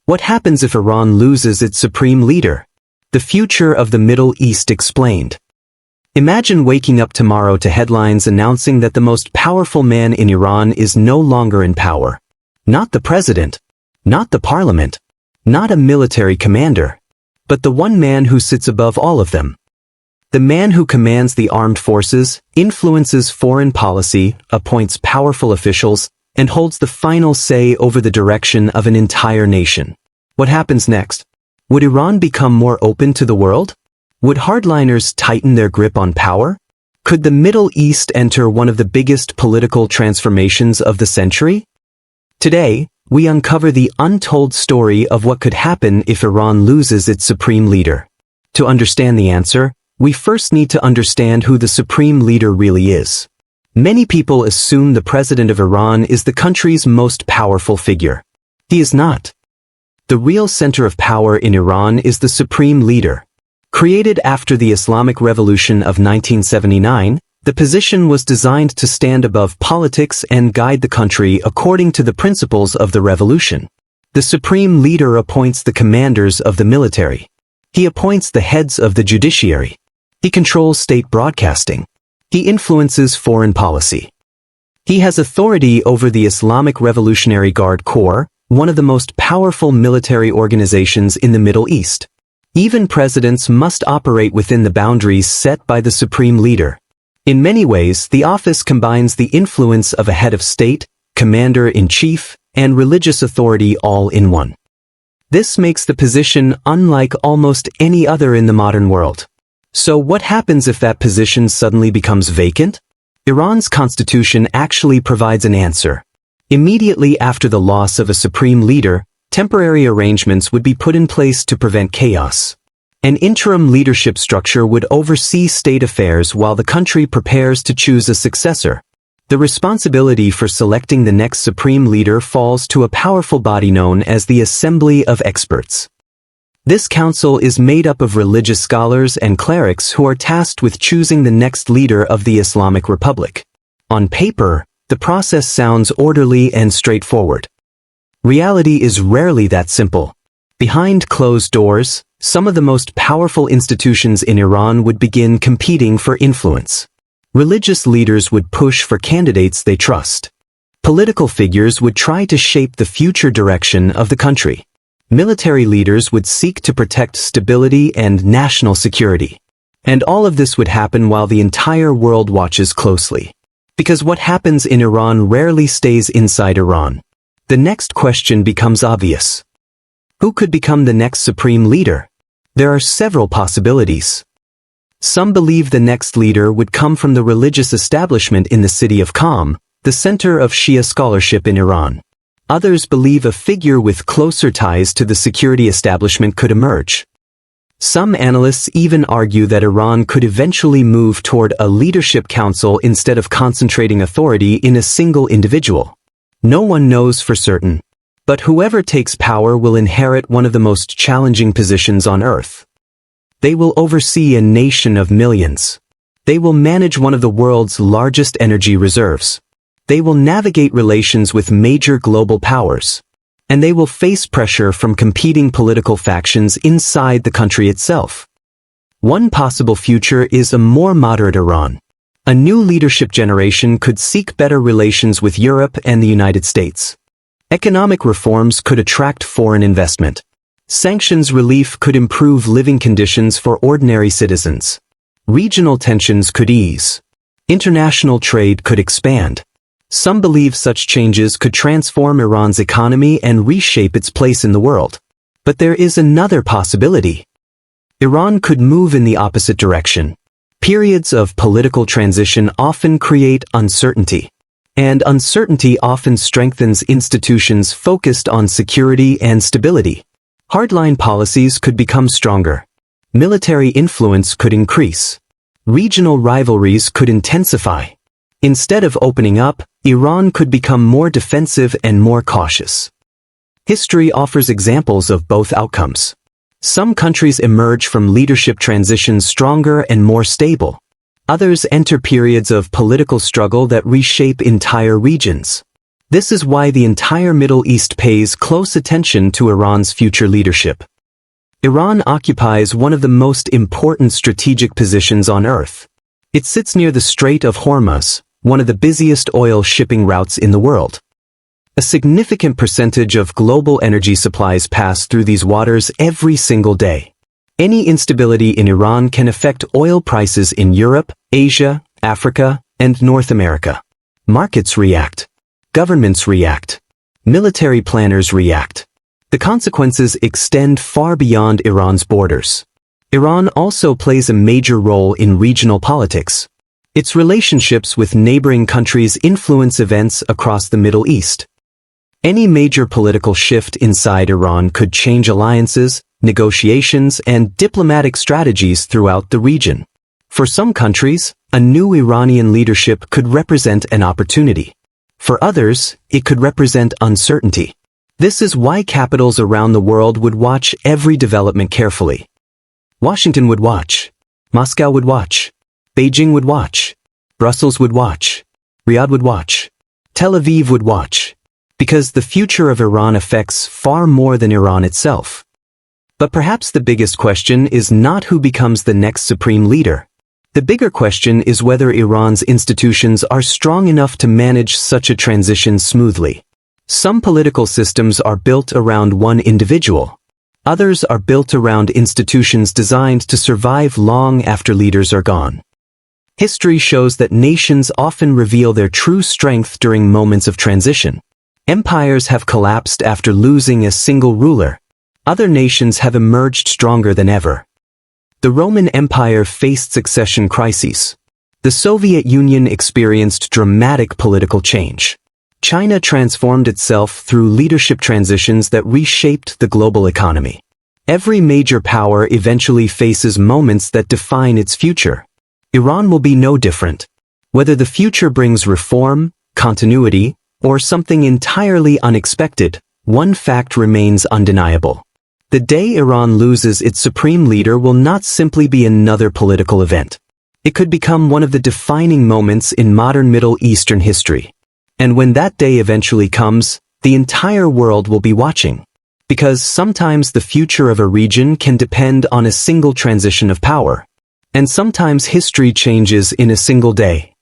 What happens if Iran loses its supreme leader? The future of the Middle East explained. Imagine waking up tomorrow to headlines announcing that the most powerful man in Iran is no longer in power. Not the president, not the parliament, not a military commander, but the one man who sits above all of them. The man who commands the armed forces, influences foreign policy, appoints powerful officials, and holds the final say over the direction of an entire nation. What happens next? Would Iran become more open to the world? Would hardliners tighten their grip on power? Could the Middle East enter one of the biggest political transformations of the century? Today, we uncover the untold story of what could happen if Iran loses its supreme leader. To understand the answer, we first need to understand who the supreme leader really is. Many people assume the president of Iran is the country's most powerful figure. He is not. The real center of power in Iran is the supreme leader. Created after the Islamic Revolution of 1979, the position was designed to stand above politics and guide the country according to the principles of the revolution. The supreme leader appoints the commanders of the military. He appoints the heads of the judiciary. He controls state broadcasting. He influences foreign policy. He has authority over the Islamic Revolutionary Guard Corps, one of the most powerful military organizations in the Middle East. Even presidents must operate within the boundaries set by the supreme leader. In many ways, the office combines the influence of a head of state, commander-in-chief, and religious authority all in one. This makes the position unlike almost any other in the modern world. So what happens if that position suddenly becomes vacant? Iran's constitution actually provides an answer. Immediately after the loss of a supreme leader, temporary arrangements would be put in place to prevent chaos. An interim leadership structure would oversee state affairs while the country prepares to choose a successor. The responsibility for selecting the next supreme leader falls to a powerful body known as the Assembly of Experts. This council is made up of religious scholars and clerics who are tasked with choosing the next leader of the Islamic Republic. On paper, the process sounds orderly and straightforward. Reality is rarely that simple. Behind closed doors, some of the most powerful institutions in Iran would begin competing for influence. Religious leaders would push for candidates they trust. Political figures would try to shape the future direction of the country. Military leaders would seek to protect stability and national security. And all of this would happen while the entire world watches closely. Because what happens in Iran rarely stays inside Iran. The next question becomes obvious. Who could become the next supreme leader? There are several possibilities. Some believe the next leader would come from the religious establishment in the city of Qom, the center of Shia scholarship in Iran. Others believe a figure with closer ties to the security establishment could emerge. Some analysts even argue that Iran could eventually move toward a leadership council instead of concentrating authority in a single individual. No one knows for certain, but whoever takes power will inherit one of the most challenging positions on earth. They will oversee a nation of millions. They will manage one of the world's largest energy reserves. They will navigate relations with major global powers. And they will face pressure from competing political factions inside the country itself. One possible future is a more moderate Iran. A new leadership generation could seek better relations with Europe and the United States. Economic reforms could attract foreign investment. Sanctions relief could improve living conditions for ordinary citizens. Regional tensions could ease. International trade could expand. Some believe such changes could transform Iran's economy and reshape its place in the world. But there is another possibility. Iran could move in the opposite direction. Periods of political transition often create uncertainty. And uncertainty often strengthens institutions focused on security and stability. Hardline policies could become stronger. Military influence could increase. Regional rivalries could intensify. Instead of opening up, Iran could become more defensive and more cautious. History offers examples of both outcomes. Some countries emerge from leadership transitions stronger and more stable. Others enter periods of political struggle that reshape entire regions. This is why the entire Middle East pays close attention to Iran's future leadership. Iran occupies one of the most important strategic positions on Earth. It sits near the Strait of Hormuz, one of the busiest oil shipping routes in the world. A significant percentage of global energy supplies pass through these waters every single day. Any instability in Iran can affect oil prices in Europe, Asia, Africa, and North America. Markets react. Governments react. Military planners react. The consequences extend far beyond Iran's borders. Iran also plays a major role in regional politics. Its relationships with neighboring countries influence events across the Middle East. Any major political shift inside Iran could change alliances, negotiations, and diplomatic strategies throughout the region. For some countries, a new Iranian leadership could represent an opportunity. For others, it could represent uncertainty. This is why capitals around the world would watch every development carefully. Washington would watch. Moscow would watch. Beijing would watch. Brussels would watch. Riyadh would watch. Tel Aviv would watch. Because the future of Iran affects far more than Iran itself. But perhaps the biggest question is not who becomes the next supreme leader. The bigger question is whether Iran's institutions are strong enough to manage such a transition smoothly. Some political systems are built around one individual. Others are built around institutions designed to survive long after leaders are gone. History shows that nations often reveal their true strength during moments of transition. Empires have collapsed after losing a single ruler. Other nations have emerged stronger than ever. The Roman Empire faced succession crises. The Soviet Union experienced dramatic political change. China transformed itself through leadership transitions that reshaped the global economy. Every major power eventually faces moments that define its future. Iran will be no different. Whether the future brings reform, continuity, or something entirely unexpected, one fact remains undeniable. The day Iran loses its supreme leader will not simply be another political event. It could become one of the defining moments in modern Middle Eastern history. And when that day eventually comes, the entire world will be watching. Because sometimes the future of a region can depend on a single transition of power. And sometimes history changes in a single day.